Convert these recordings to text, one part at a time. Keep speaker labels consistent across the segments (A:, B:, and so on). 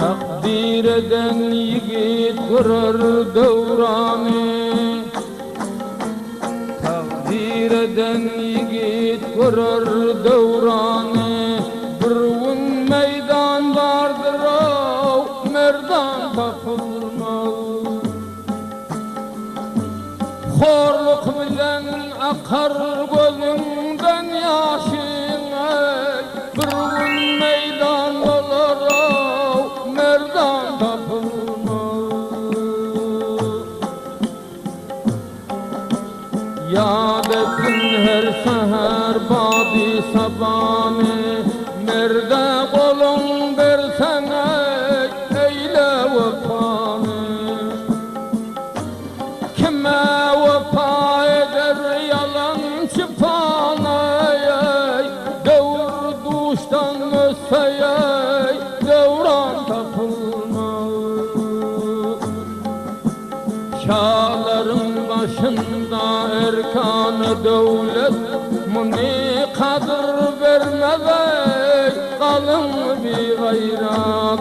A: Takdir eden yiğit kurar devranı, takdir eden yiğit kurar devranı. Bir gün meydan vardır o merdan tapılmaz. Horluk bilen akar gözünden yaşın, bir gün meydan olur o merdan tapılmaz. Yad ettin her seher badi sabanı, merde kolun versene eyle vefanı. Kime vefa eder yalancı fanay, devr duştan ösey devran tapılmaz. Şahların başında erkan-ı devlet, muni kadır vermez kalın bir gayrat.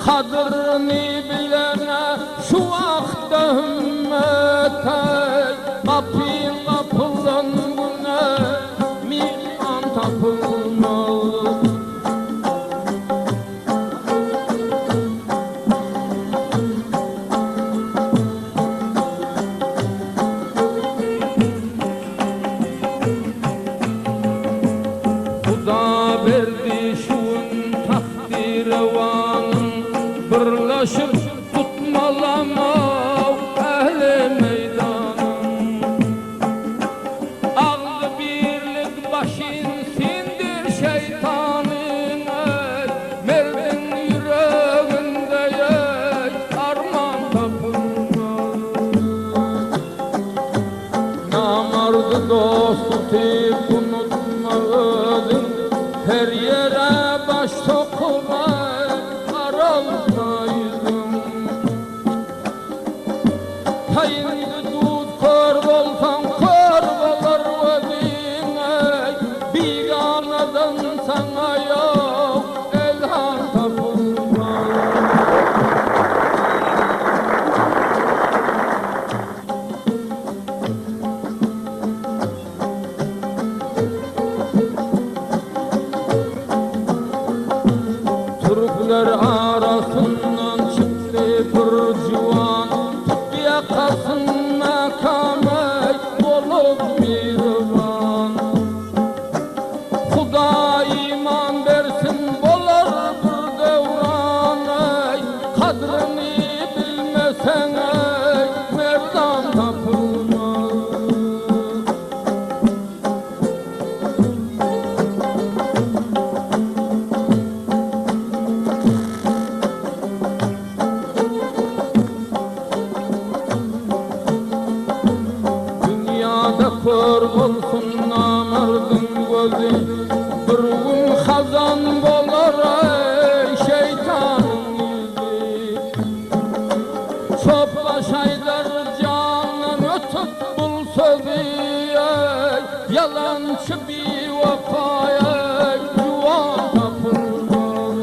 A: Kadrini bilene şu vakta hümmet, kapıyın kapılan güne mihman tapılmaz. Huda verdi şun takdir revanın, birleşip tutmalama ehli meydanın. Ağlı birlik başın sindir şeytanın, merdin yüreğinde arman tapılmaz. Namardı dost tutip unutmadın, her yere baş sokuver araltaydım. Hayindi dut kör bolsan kör bolar vedine, biganadan sana yok elhan tapılmaz. Türkler arasından çıktı bir civan, tut yakasın makame olup mirvan. Huda iman versin bolar bir devran, kadrini bilmesen merdan tapılmaz. Dünyada kör olsun namardın gözü, bir gün hazan bolar şeytanın yüzü. Çopla şaydar canın ötüp bul sözü, yalancı bir vefaya yuvan tapılmaz.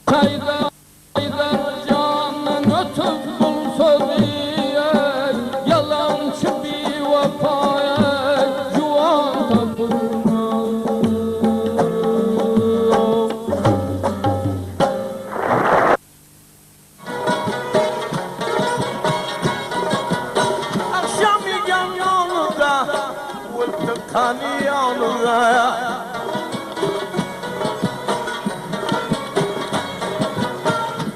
A: Şaydar canın ötüp bul sözü, yalancı bir vefaya yuvan tapılmaz.
B: Akşam yigen yanında, vurdu kanı yanında.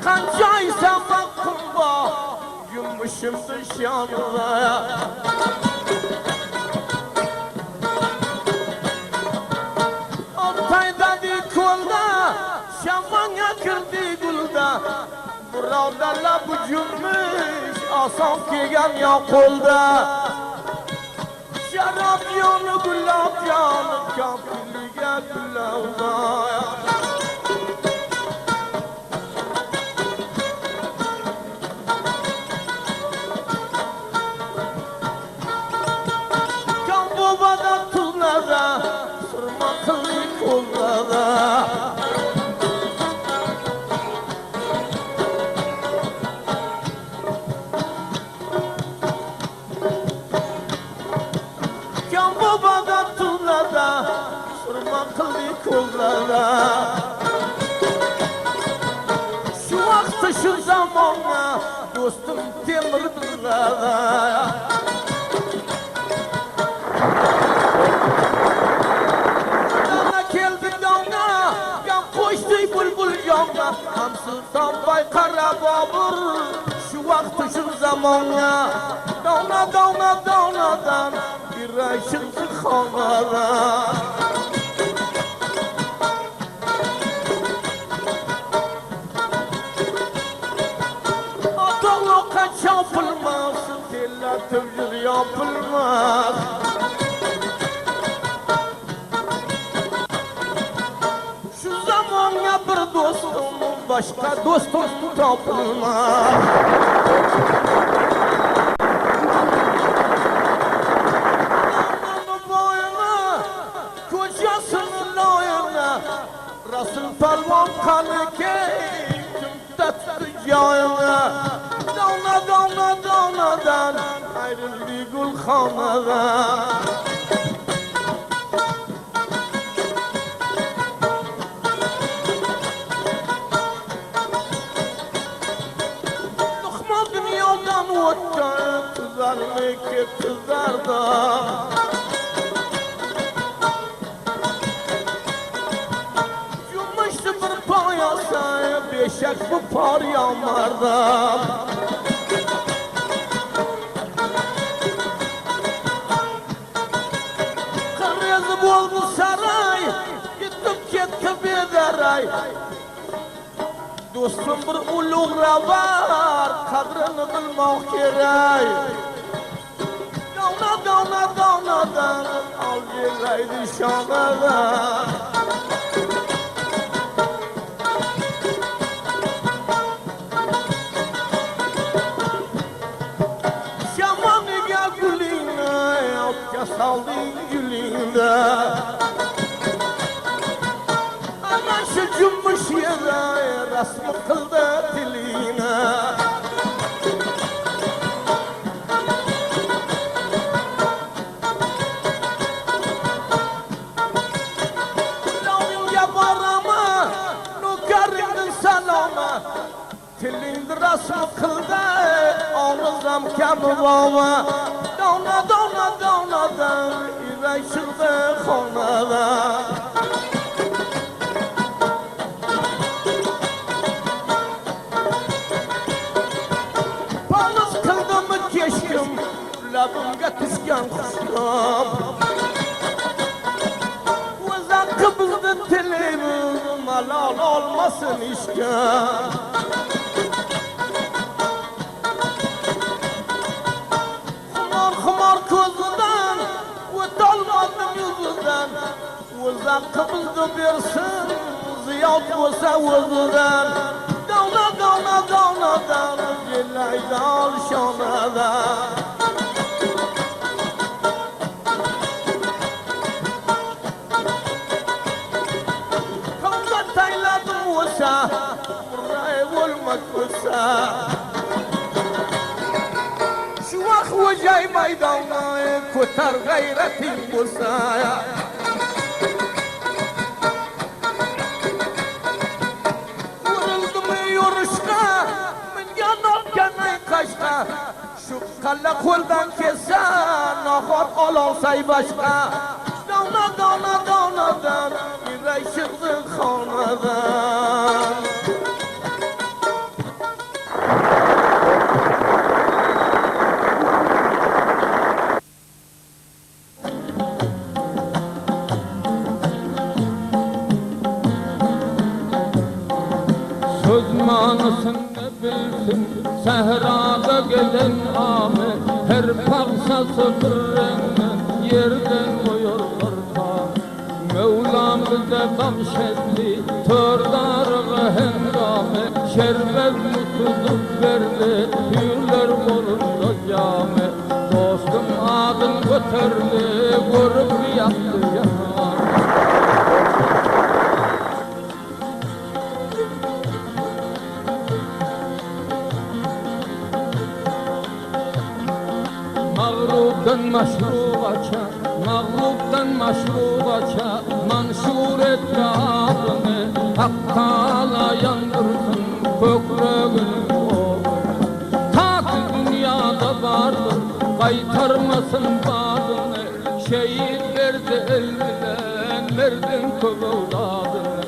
B: Kancaysa bakımba, yumuşum dış yanında. Altayda bir kolda, şamanya kırdı gulda. Burada la bu cümmüş, asan kigen ya kolda. Şarap yanı gülap yanı, kafirliğe gülağına. Kan babada tuzlara, sırma kılık kıldı kollara. Şu vakti şu zamana dostum temirdilara. Dana geldi dana, yan koştu bulbul yana. Hamsızdan bay kara babur, şu vakti şu zamana. Dana dana danadan bir ay çıktı kanara. Yapılmaz, tella tövcür yapılmaz. Şu zamana bir dostum, başka dostum tapılmaz. Ananın boyuna, kocasının layına, Resul Pelvan kanı keyfim tatlı yayına. Dona dona donadan ayrıldı gülxanadan. Lokma dünyadan o'tdi, tuzarlik tuzarda. Yumuştu bir payasa, beşek bu par yamarda. Oldu saray, gittim kettim bedaray. Dostum bir ulug'ra var, qadrini bilmoq kerak. Dona dona donadan ol belaydi shonadan. Shamoniga gulingni yodga solding gulingda. Şu cümbüş yere resmi kıldı diline. Lavin yabarama, nukarinin salama. Dilinde resmi kıldı, ağızam kemivama. Dona dona donadan, yüreği çıktı konadan. Labımga tüsken kuşlam. Uzak kıbızdı telimiz malal olmasın işken. Xumar xumar közünden, öt olmadım yüzünden. Uzak kıbızdı versin, ziyad olsa özüden. Dona dona donadan, gelaydi al şanadan. Buraya olmak olsa şu vak vacay meydana kotar gayretin olsa. Vuruldu mu yoruşka min yanarken kaşka. Şu kalla koldan kesse nahar alansay başka. Dona dona donadan yüreği çıktı kanadan.
A: Söz manasını bilsin Sehrada gelen ame Her paksası bir rengi Yerden koyuyorlar tam Mevlam bize bahşetti Tördarı hengame Şerbet mutluluk verdi Tüyler kolunda cami Dostum adın göterdi Görüp yaktı yanar. Mağrubdan maşrubaça, mağrubdan maşrubaça, manşur bulmasın bağını, şehit verdi elinden, verdin kıvıldadını.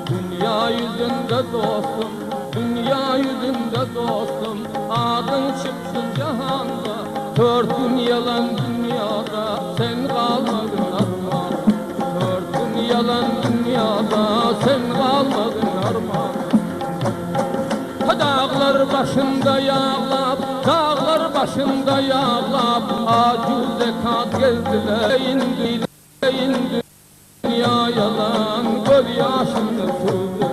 A: Dünya yüzünde dostum, dünya yüzünde dostum, adın çıksın cihanda, dört gün yalan dünyada, sen kalmadın armağan. Dört gün yalan dünyada, sen kalmadın armağan. Dağlar başında yağlap, dağlar başında yağlap, acı zekat gezdiler, indi dünya yalan, göl yaşında sürdü.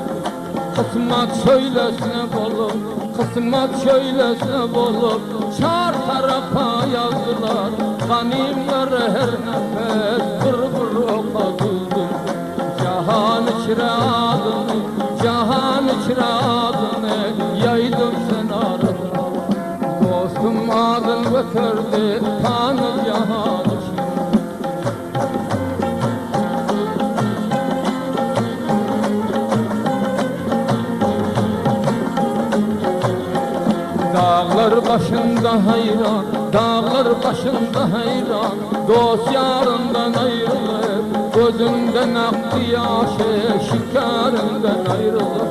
A: Kısmet şöylesine bolup, kısmet şöylesine bolup, çar tarafa yazdılar, ganimler her nefes, vır okuduldu. Cahan içre adını, cahan içre adını, yaydım sen aradın. Dostum adın götürdü, tanı cahan içre. Dağlar başında hayran, dağlar başında hayran, dost yarından ayrılıp, gözünden aktı yaşı, şikarından ayrılıp.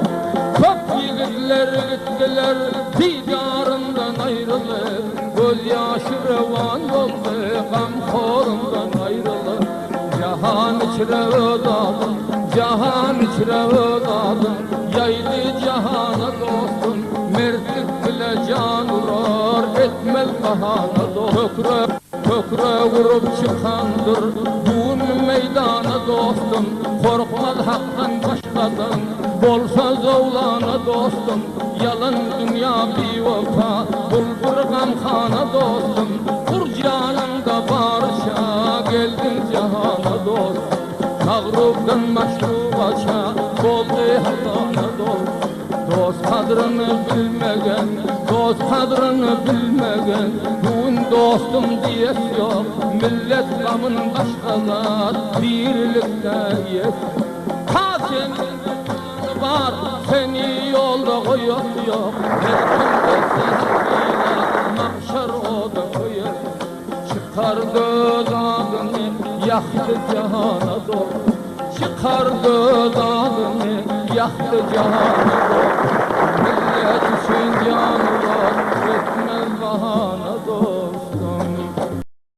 A: Çok yiğitler gittiler, didarından ayrılıp, gözyaşı revan oldu, gamkorundan ayrılıp. Cahan içre ödadım, cahan içre ödadım, yaydı cihana dostum, mertlik bile can uğrar, etmez bahana dostum. Kökre vurup çıkandır, düğün meydana dostum, korkmaz haktan başkadan, bolsa zovlana dostum. Yalan dünya bir vefa, bulgur gamkhana dostum, vur canında barışa, geldin cihana dostum. Mağrubdan maşrubaça, boldu hatana dostum. Dost kadrını bilmegen, dost kadrını bilmegen, düğün dostum diyes yok, millet gamın başkalar, birlikte yes. Ha senin var, seni yolda koyup yok, her kimde sevgiyle, mahşer o da koyar. Çıkardı dağını, yaktı cihana doğru, çıkardı dağını, yaktı cihana doğru.